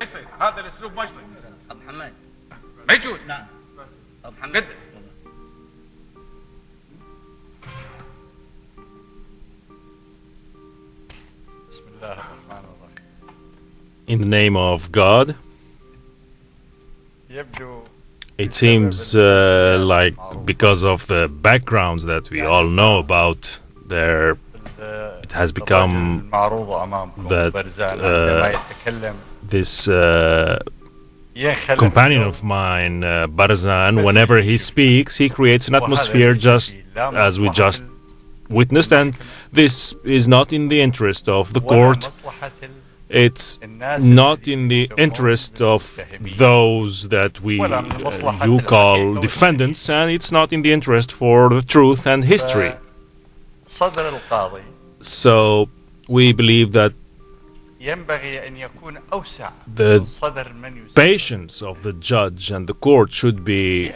يصير هذا الاسلوب ما يصير أبو محمد ما يجوز نعم أبو محمد قدم بسم الله الرحمن الرحيم. In the name of God, يبدو it seems like because of the backgrounds that we all know about, it has become المعروضة أمامكم that برزان عندما يتكلم this companion of mine, Barzan, whenever he speaks, he creates an atmosphere just as we just witnessed, and this is not in the interest of the court. It's not in the interest of those that you call defendants, and it's not in the interest for the truth and history. So we believe that the patience of the judge and the court should be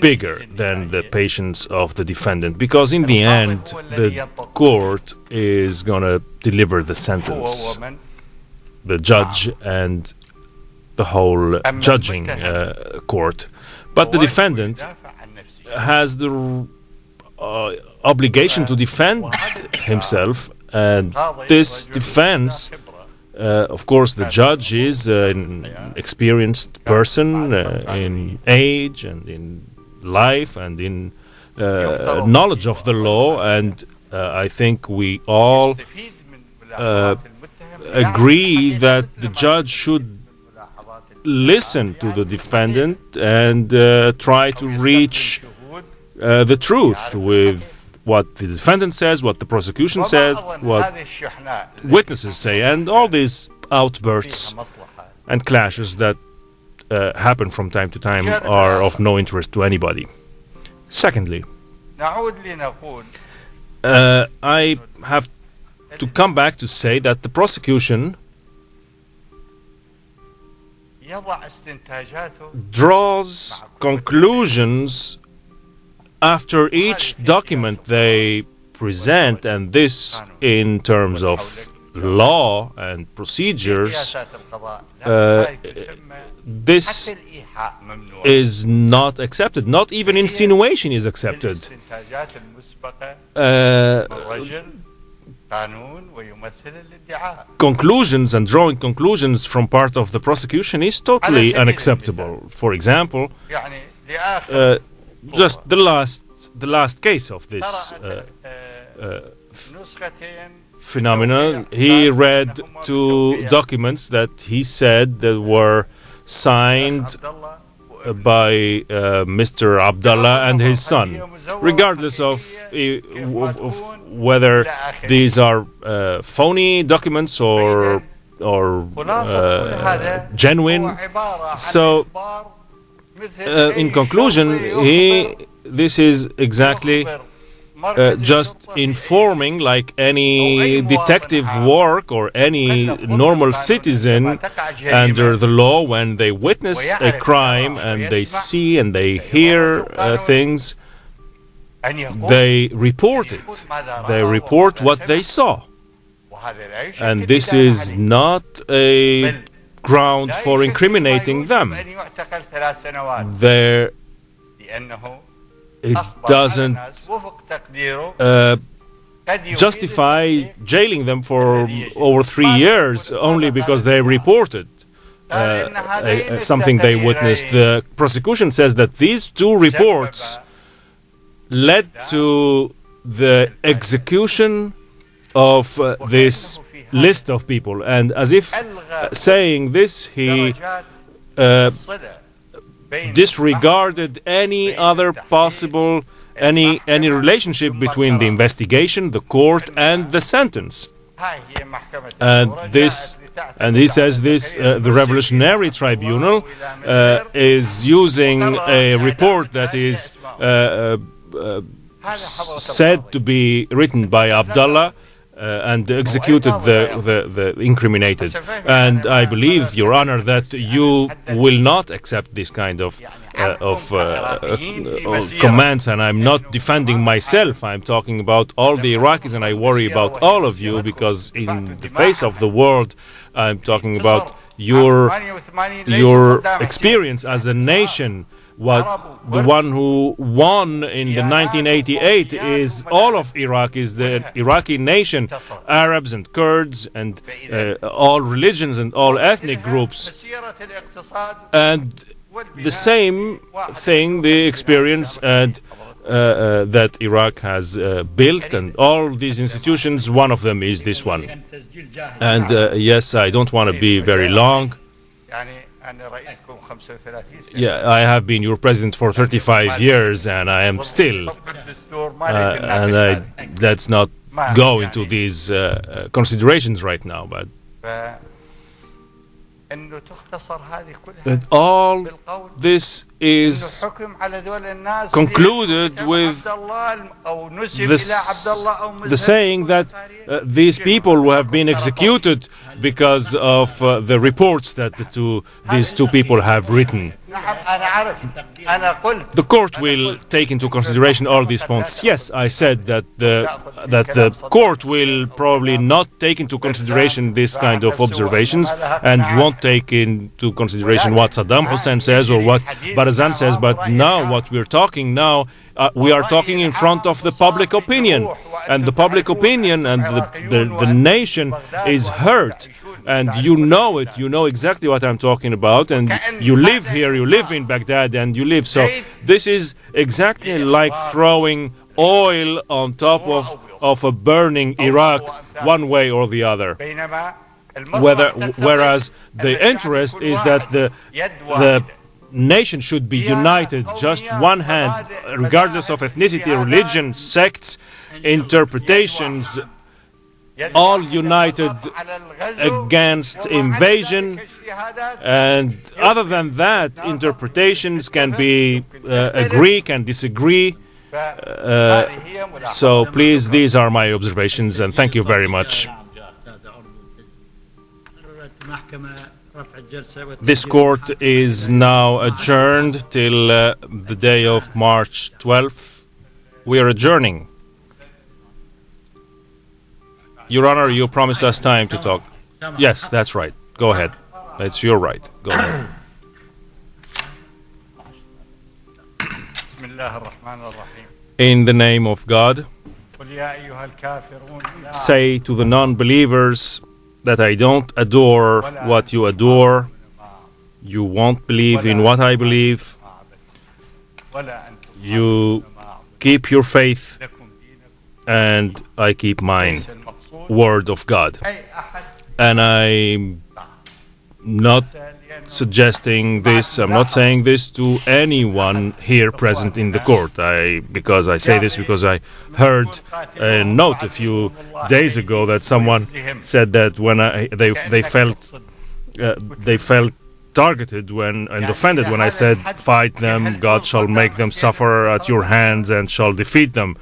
bigger than the patience of the defendant, because in the end the court is going to deliver the sentence, the judge and the whole judging court. But the defendant has the obligation to defend himself, and this defense, of course, the judge is an experienced person in age and in life and in knowledge of the law, and I think we all agree that the judge should listen to the defendant and try to reach the truth with what the defendant says, what the prosecution said, what witnesses say, and all these outbursts and clashes that happen from time to time are of no interest to anybody. Secondly, I have to come back to say that the prosecution draws conclusions after each document they present, and this in terms of law and procedures, this is not accepted. Not even insinuation is accepted. Conclusions and drawing conclusions from part of the prosecution is totally unacceptable. For example, just the last case of this phenomenon, he read two documents that he said that were signed by Mr. Abdullah and his son, regardless of whether these are phony documents or genuine. So, in conclusion, this is exactly just informing, like any detective work or any normal citizen under the law. When they witness a crime and they see and they hear things, they report it. They report what they saw. And this is not a ground for incriminating them. It doesn't justify jailing them for over 3 years only because they reported something they witnessed. The prosecution says that these two reports led to the execution of this list of people, and as if saying this, he disregarded any other possible any relationship between the investigation, the court, and the sentence. And he says this, the Revolutionary Tribunal is using a report that is said to be written by Abdullah and executed the incriminated. And I believe, Your Honor, that you will not accept this kind of commands, and I'm not defending myself. I'm talking about all the Iraqis, and I worry about all of you, because in the face of the world, I'm talking about your experience as a nation. What the one who won in the 1988 is all of Iraq, is the Iraqi nation, Arabs and Kurds and all religions and all ethnic groups. And the same thing, the experience and that Iraq has built, and all these institutions, one of them is this one. And yes, I don't want to be very long. Yeah, I have been your president for 35 years, and I am still. And let's not go into these considerations right now, but all this is concluded with the saying that these people who have been executed because of the reports that these two people have written. The court will take into consideration all these points. Yes, I said that the court will probably not take into consideration this kind of observations and won't take into consideration what Saddam Hussein says or what Barzan says. But now, what we're talking now, we are talking in front of the public opinion, and the public opinion and the nation is hurt. And you know it, you know exactly what I'm talking about, and you live here, you live in Baghdad, and you live. So this is exactly like throwing oil on top of a burning Iraq, one way or the other. Whereas the interest is that the nation should be united, just one hand, regardless of ethnicity, religion, sects, interpretations, all united against invasion. And other than that, interpretations can be agree, can disagree. So please, these are my observations, and thank you very much. This court is now adjourned till the day of March 12th. We are adjourning. Your Honor, you promised us time to talk. Yes, that's right. Go ahead. It's your right. Go ahead. In the name of God, say to the non-believers that I don't adore what you adore. You won't believe in what I believe. You keep your faith, and I keep mine. Word of God. And I'm not suggesting this, I'm not saying this to anyone here present in the court. Because I say this because I heard a note a few days ago that someone said that when they felt targeted and offended when I said, fight them, God shall make them suffer at your hands and shall defeat them.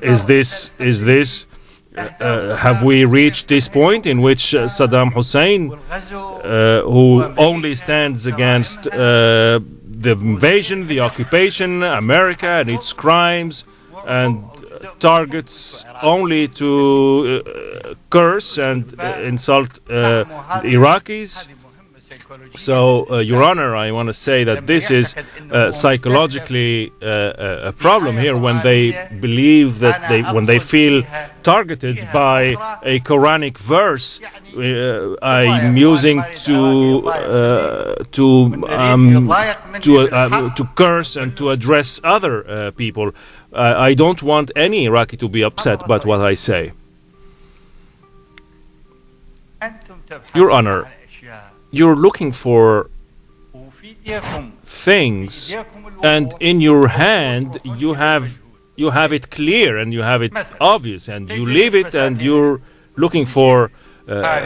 Is this have we reached this point in which Saddam Hussein, who only stands against the invasion, the occupation, America and its crimes, and targets only to curse and insult Iraqis? So, Your Honor, I want to say that this is psychologically a problem here when they believe that when they feel targeted by a Quranic verse. I'm using to curse and to address other people. I don't want any Iraqi to be upset by what I say. Your Honor, you're looking for things, and in your hand you have it clear and you have it obvious, and you leave it and you're looking for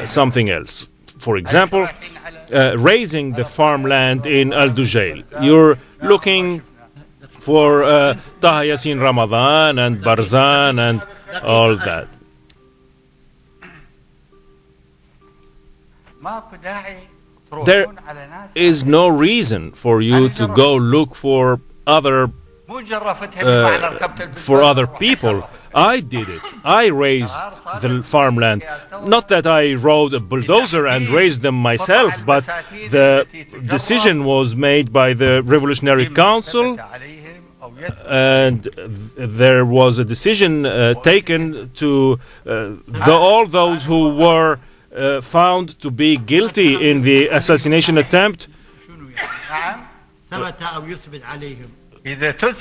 something else. For example, raising the farmland in Al-Dujail. You're looking for Taha Yassin Ramadan and Barzan and all that. There is no reason for you to go look for other people. I did it. I raised the farmland. Not that I rode a bulldozer and raised them myself, but the decision was made by the Revolutionary Council, and there was a decision taken to all those who were found to be guilty in the assassination attempt.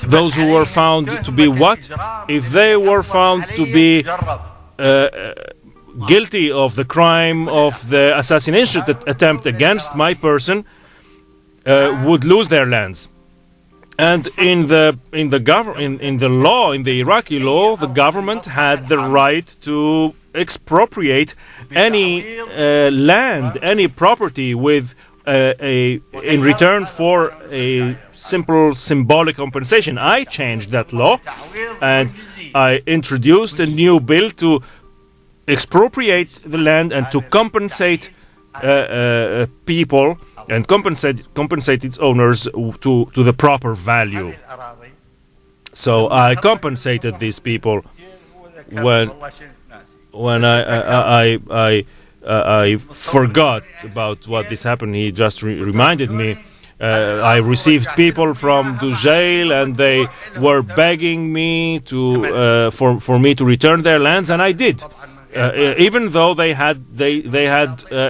Those who were found to be what? If they were found to be guilty of the crime of the assassination attempt against my person, would lose their lands. And in the law, in the Iraqi law, the government had the right to expropriate any land, any property with in return for a simple symbolic compensation. I changed that law, and I introduced a new bill to expropriate the land and to compensate people and compensate its owners to the proper value. So I compensated these people when I forgot about what this happened. He just reminded me. I received people from the jail, and they were begging me to for me to return their lands, and I did. Even though they had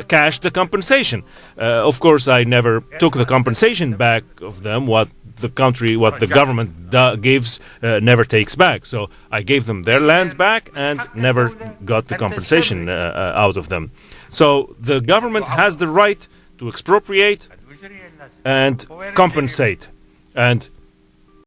cashed the compensation. Of course, I never took the compensation back of them. What the government gives never takes back. So I gave them their land back and never got the compensation out of them. So the government has the right to expropriate and compensate. And